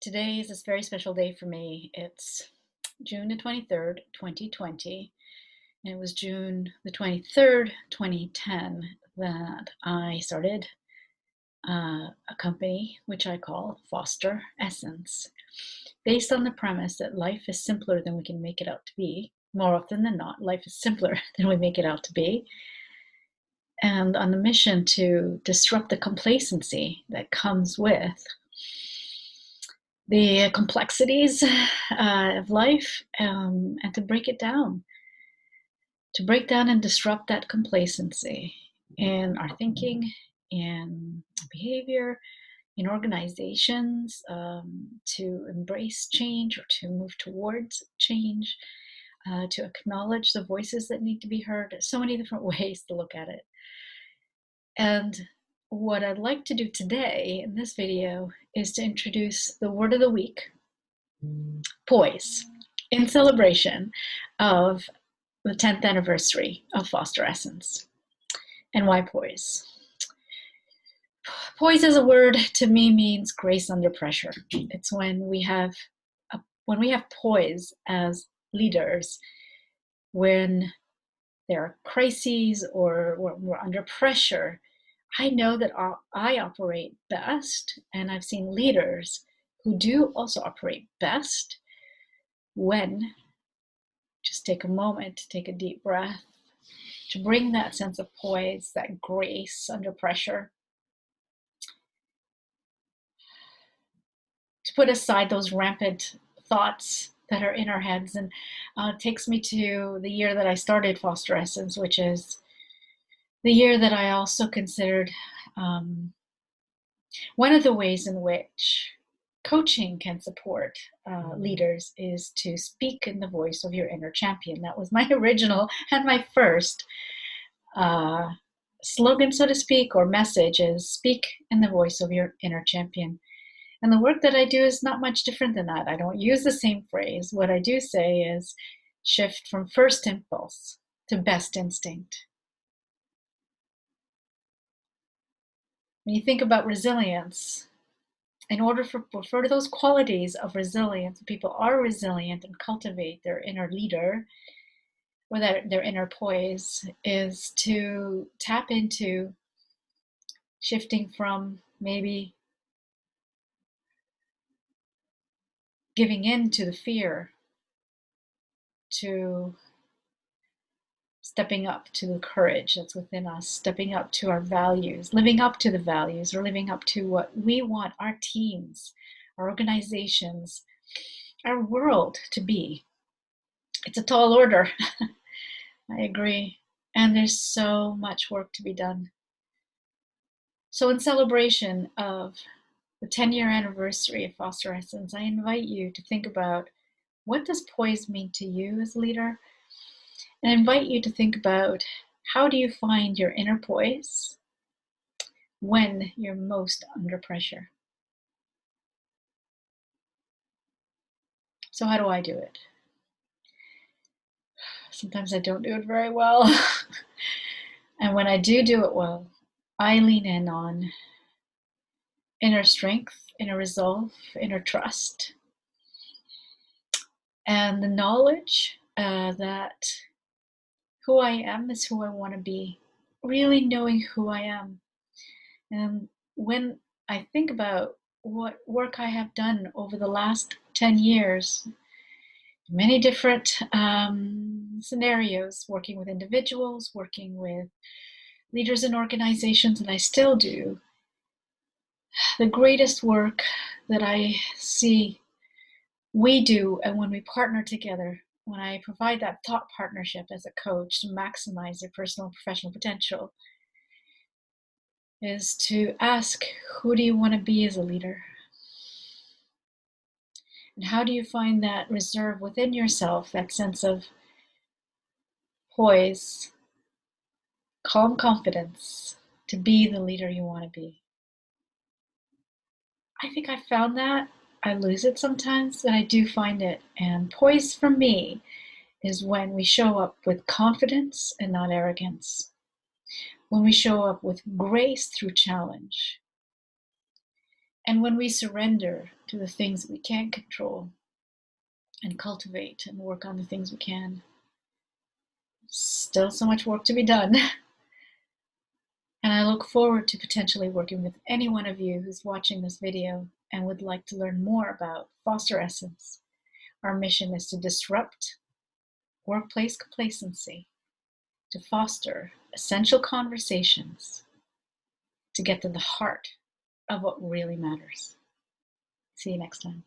Today is this very special day for me. It's June the 23rd, 2020, and it was June the 23rd, 2010 that I started a company which I call FosterEssence, based on the premise that life is simpler than we can make it out to be. More often than not, life is simpler than we make it out to be. And on the mission to disrupt the complacency that comes with the complexities of life, and to break it down, to break down and disrupt that complacency in our thinking, in behavior, in organizations, to embrace change or to move towards change, to acknowledge the voices that need to be heard. So many different ways to look at it. And what I'd like to do today in this video is to introduce the word of the week, Poise, in celebration of the 10th anniversary of FosterEssence. And why Poise? Poise as a word to me means grace under pressure. It's when we have poise as leaders, when there are crises or we're under pressure. I know that I operate best, and I've seen leaders who do also operate best when just take a moment to take a deep breath, to bring that sense of poise, that grace under pressure, to put aside those rampant thoughts that are in our heads. And it takes me to the year that I started FosterEssence, which is the year that I also considered one of the ways in which coaching can support leaders is to speak in the voice of your inner champion. That was my original and my first slogan, so to speak, or message, is speak in the voice of your inner champion. And the work that I do is not much different than that. I don't use the same phrase. What I do say is shift from first impulse to best instinct. When you think about resilience, in order for those qualities of resilience, people are resilient and cultivate their inner leader, or their inner poise, is to tap into shifting from maybe giving in to the fear to stepping up to the courage that's within us, stepping up to our values, living up to the values, or living up to what we want our teams, our organizations, our world to be. It's a tall order. I agree. And there's so much work to be done. So in celebration of the 10-year anniversary of FosterEssence, I invite you to think about, what does poise mean to you as a leader? And I invite you to think about, how do you find your inner poise when you're most under pressure? So how do I do it? Sometimes I don't do it very well. And when I do it well, I lean in on inner strength, inner resolve, inner trust, and the knowledge that who I am is who I want to be, really knowing who I am. And when I think about what work I have done over the last 10 years, many different scenarios, working with individuals, working with leaders in organizations, and I still do, the greatest work that I see we do, and when we partner together, when I provide that thought partnership as a coach to maximize their personal and professional potential, is to ask, who do you want to be as a leader? And how do you find that reserve within yourself, that sense of poise, calm confidence to be the leader you want to be? I think I found that. I lose it sometimes, but I do find it. And poise for me is when we show up with confidence and not arrogance. When we show up with grace through challenge. And when we surrender to the things that we can't control and cultivate and work on the things we can, still so much work to be done. And I look forward to potentially working with any one of you who's watching this video and would like to learn more about FosterEssence. Our mission is to disrupt workplace complacency, to foster essential conversations, to get to the heart of what really matters. See you next time.